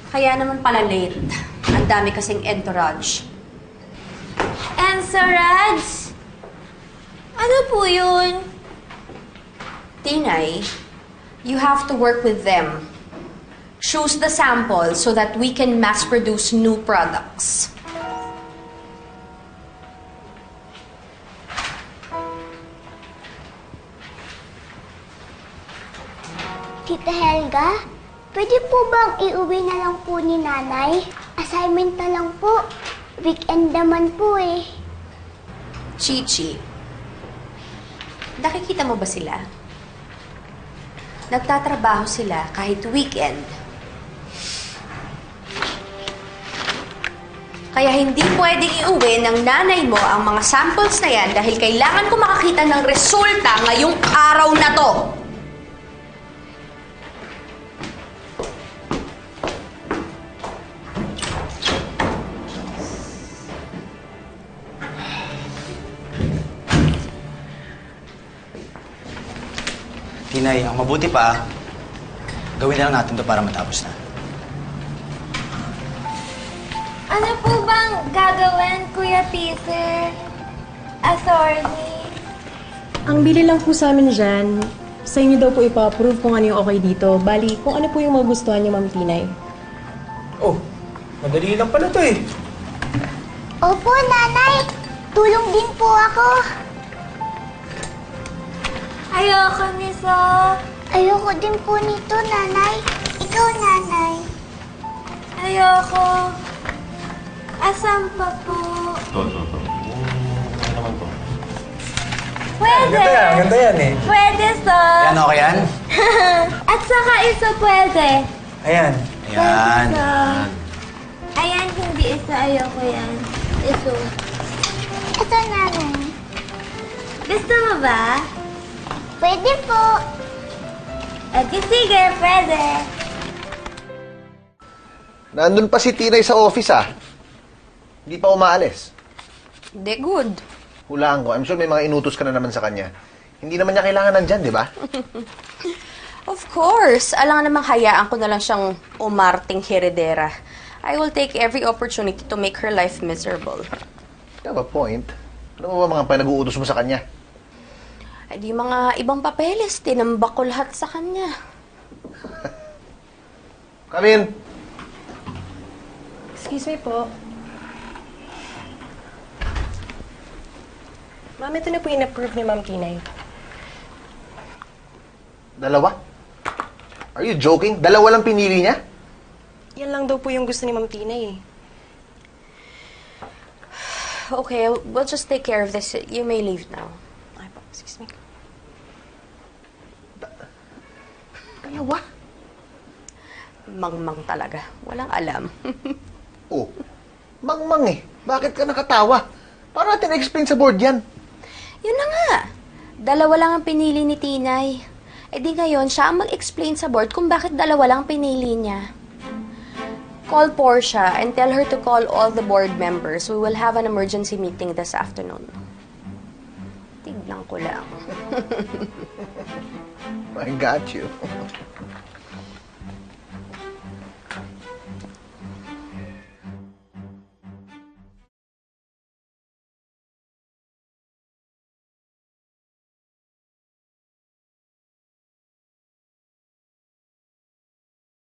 Kaya naman pala late. Ang dami kasing entourage. Entourage? Ano po yun? Tinay, you have to work with them. Choose the sample so that we can mass-produce new products. Tita Helga, pwede po bang iuwi na lang po ni Nanay? Assignment na lang po. Weekend naman po eh. Chichi, nakikita mo ba sila? Nagtatrabaho sila kahit weekend. Kaya hindi pwedeng iuwi ng nanay mo ang mga samples na yan dahil kailangan ko makakita ng resulta ngayong araw na to. Tinay, ang mabuti pa, gawin na lang natin to para matapos na. Ano po bang gagawin, Kuya Peter? Attorney? Ang bili lang po sa amin dyan, sa inyo daw po ipa-approve kung ano yung okay dito. Bali, kung ano po yung magustuhan niyo, Ma'am Tinay. Oh, madali lang pala to eh. Opo, Nanay. Tulong din po ako. Ayoko nito. Ayoko din po nito, Nanay. Ikaw, Nanay. Ayoko. Asan pa po? Ano naman to? Pwede. Ganda yan eh. Pwede, so. Yan, okay yan? At saka isa pwede. Ayan. Ayan. So, ayan, hindi isa. Ayoko yan. Ito. Ito, Nanay. Gusto mo ba? Pwede po. At sige, pwede. Nandun pa si Tinay sa office Hindi pa umaalis. Hindi, good. Hulaan ko. I'm sure may mga inutos ka na naman sa kanya. Hindi naman niya kailangan nandyan, di ba? Of course. Alang namang hayaan ko na lang siyang umarting heredera. I will take every opportunity to make her life miserable. You have a point. Ano ba mga pinag-uutos mo sa kanya? Ay di mga ibang papeles, tinambak ko lahat sa kanya. Come in. Excuse me po. Ma'am, ito na po yung approve ni Ma'am Tinay. Dalawa? Are you joking? Dalawa lang pinili niya? Yan lang daw po yung gusto ni Ma'am Tinay. Okay, we'll just take care of this. You may leave now. Ay po, excuse me. Dalawa? Mangmang talaga. Walang alam. Oh, mangmang eh. Bakit ka nakatawa? Para natin explain sa board yan. Yun na nga. Dalawa lang ang pinili ni Tinay. E di ngayon, siya ang mag-explain sa board kung bakit dalawa lang pinili niya. Call Portia and tell her to call all the board members. We will have an emergency meeting this afternoon. Tignan ko lang. I got you.